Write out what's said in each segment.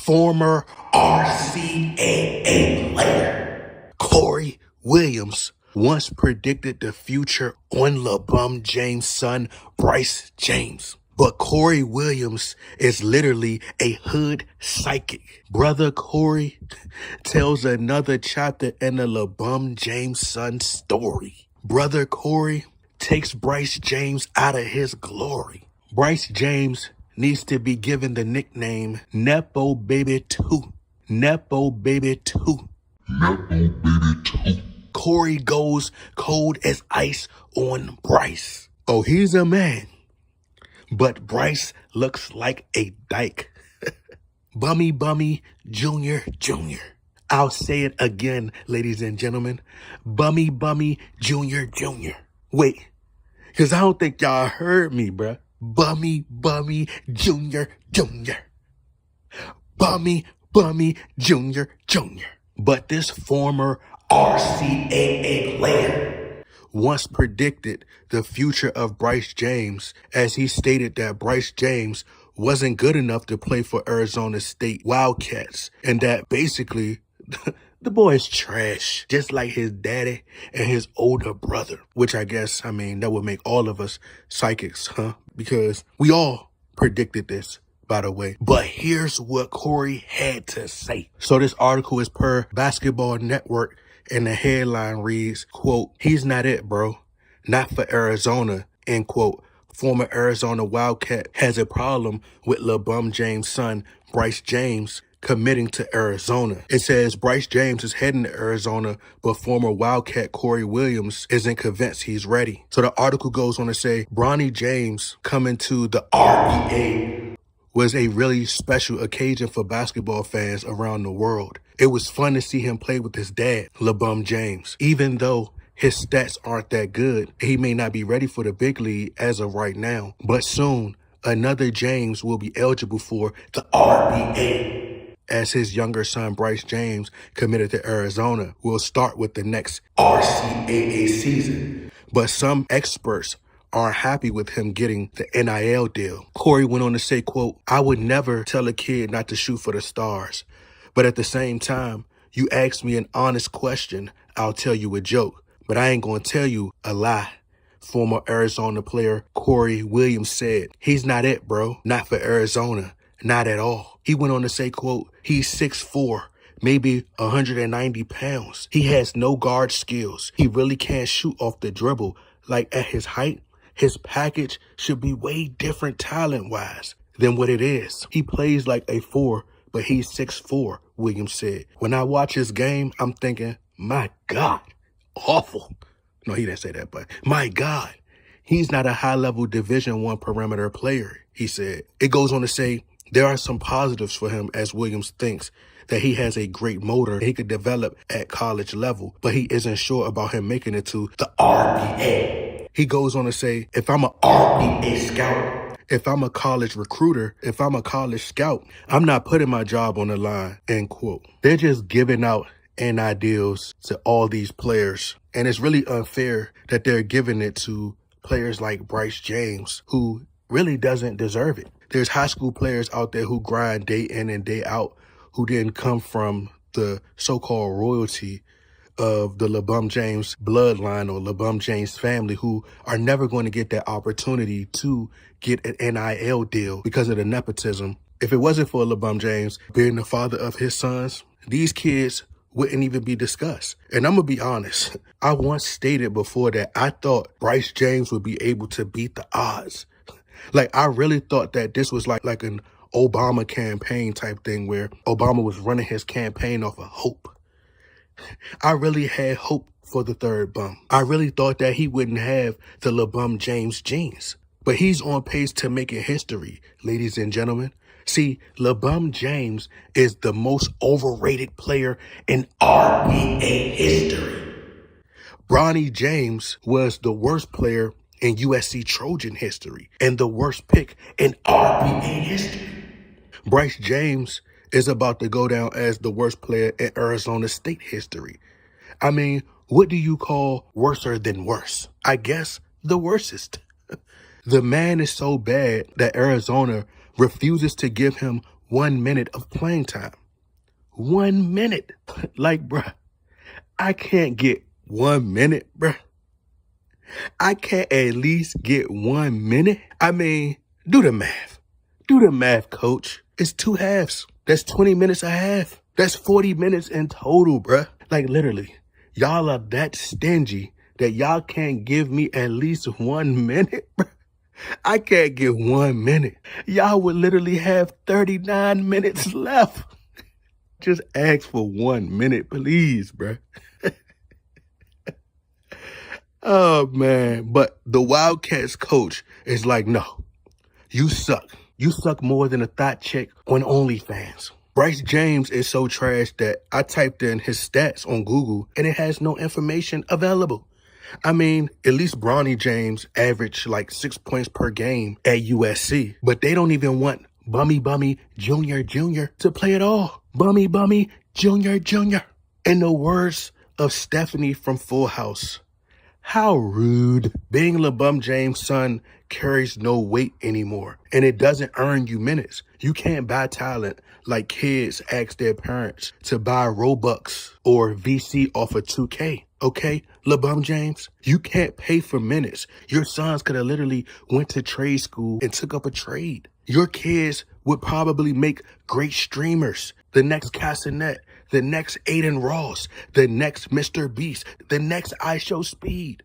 former RCAA player Corey Williams once predicted the future on LeBron James' son, Bryce James. But Corey Williams is literally a hood psychic. Brother Corey tells another chapter in the LeBron James' son story. Brother Corey takes Bryce James out of his glory. Bryce James needs to be given the nickname Nepo Baby 2. Nepo Baby 2. Nepo Baby 2. Corey goes cold as ice on Bryce. Oh, he's a man. But Bryce looks like a dyke. Bummy Jr. I'll say it again, ladies and gentlemen. Bummy Jr. Wait, because I don't think y'all heard me, bruh. Bummy Jr. Bummy Jr. But this former RCAA player once predicted the future of Bryce James, as he stated that Bryce James wasn't good enough to play for Arizona State Wildcats, and that basically the boy is trash, just like his daddy and his older brother, which I guess, that would make all of us psychics, huh? Because we all predicted this, by the way. But here's what Corey had to say. So this article is per Basketball Network, and the headline reads, quote, "He's not it, bro. Not for Arizona," end quote. Former Arizona Wildcat has a problem with LeBron James' son, Bryce James, committing to Arizona. It says Bryce James is heading to Arizona, but former Wildcat Corey Williams isn't convinced he's ready. So the article goes on to say, Bronny James coming to the RBA was a really special occasion for basketball fans around the world. It was fun to see him play with his dad, LeBron James. Even though his stats aren't that good, he may not be ready for the big league as of right now. But soon, another James will be eligible for the RBA, as his younger son, Bryce James, committed to Arizona, will start with the next RCAA season. But some experts aren't happy with him getting the NIL deal. Corey went on to say, quote, "I would never tell a kid not to shoot for the stars. But at the same time, you ask me an honest question, I'll tell you a joke. But I ain't gonna tell you a lie." Former Arizona player Corey Williams said, "He's not it, bro. Not for Arizona. Not at all." He went on to say, quote, "He's 6'4", maybe 190 pounds. He has no guard skills. He really can't shoot off the dribble. Like at his height, his package should be way different talent-wise than what it is. He plays like a 4, but he's 6'4", Williams said. When I watch his game, I'm thinking, my God, awful. No, he didn't say that, but my God, he's not a high-level Division I perimeter player, he said. It goes on to say, there are some positives for him, as Williams thinks that he has a great motor he could develop at college level, but he isn't sure about him making it to the RBA. He goes on to say, if I'm a RBA scout, if I'm a college recruiter, if I'm a college scout, I'm not putting my job on the line, end quote. They're just giving out NIL deals to all these players. And it's really unfair that they're giving it to players like Bryce James, who really doesn't deserve it. There's high school players out there who grind day in and day out, who didn't come from the so-called royalty of the LeBron James bloodline or LeBron James family, who are never going to get that opportunity to get an NIL deal because of the nepotism. If it wasn't for LeBron James being the father of his sons, these kids wouldn't even be discussed. And I'm going to be honest. I once stated before that I thought Bryce James would be able to beat the odds. Like, I really thought that this was like an Obama campaign type thing where Obama was running his campaign off of hope. I really had hope for the third bum. I really thought that he wouldn't have the LeBron James genes. But he's on pace to making history, ladies and gentlemen. See, LeBron James is the most overrated player in RBA history. Bronny James was the worst player in USC Trojan history and the worst pick in RBA history. Bryce James is about to go down as the worst player in Arizona State history. I mean, what do you call worser than worse? I guess the worstest. The man is so bad that Arizona refuses to give him 1 minute of playing time. 1 minute. Like, bruh, I can't get 1 minute, bruh. I can't at least get 1 minute. I mean, do the math. Do the math, coach. It's 2 halves. That's 20 minutes a half. That's 40 minutes in total, bruh. Like, literally, y'all are that stingy that y'all can't give me at least 1 minute, bruh. I can't get 1 minute. Y'all would literally have 39 minutes left. Just ask for 1 minute, please, bruh. Oh, man. But the Wildcats coach is like, no, you suck. You suck more than a thought check on OnlyFans. Bryce James is so trash that I typed in his stats on Google and it has no information available. I mean, at least Bronny James averaged like 6 points per game at USC, but they don't even want Bummy Jr. to play at all. Bummy Jr. In the words of Stephanie from Full House, how rude. Being LeBum James' son carries no weight anymore, and it doesn't earn you minutes. You can't buy talent like kids ask their parents to buy Robux or VC off of 2K. Okay, LeBum James, you can't pay for minutes. Your sons could have literally went to trade school and took up a trade. Your kids would probably make great streamers. The next Cassinet, the next Aiden Ross, the next Mr. Beast, the next I Show Speed.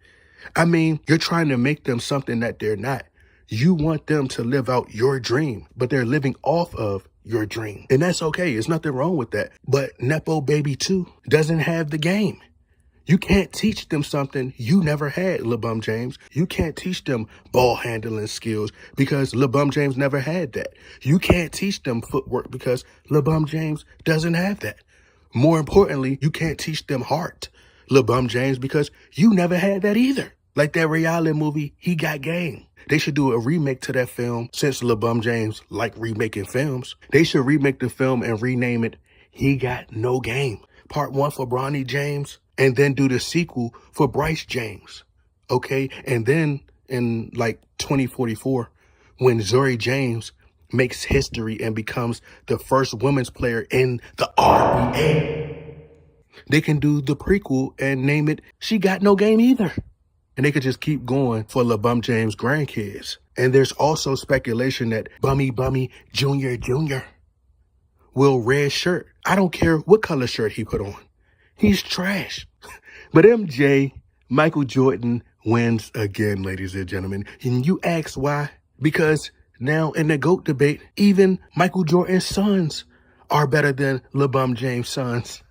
I mean, you're trying to make them something that they're not. You want them to live out your dream, but they're living off of your dream. And that's okay. There's nothing wrong with that. But Nepo Baby 2 doesn't have the game. You can't teach them something you never had, LeBum James. You can't teach them ball handling skills because LeBum James never had that. You can't teach them footwork because LeBum James doesn't have that. More importantly, you can't teach them heart, LeBum James, because you never had that either. Like that reality movie, He Got Game. They should do a remake to that film since LeBum James liked remaking films. They should remake the film and rename it He Got No Game. Part 1 for Bronny James, and then do the sequel for Bryce James. Okay? And then in like 2044, when Zuri James makes history and becomes the first women's player in the RBA, they can do the prequel and name it She Got No Game Either. And they could just keep going for LeBum James' grandkids. And there's also speculation that Bummy Jr. will red shirt. I don't care what color shirt he put on. He's trash. But MJ, Michael Jordan, wins again, ladies and gentlemen. And you ask why? Because now in the GOAT debate, even Michael Jordan's sons are better than LeBum James' sons.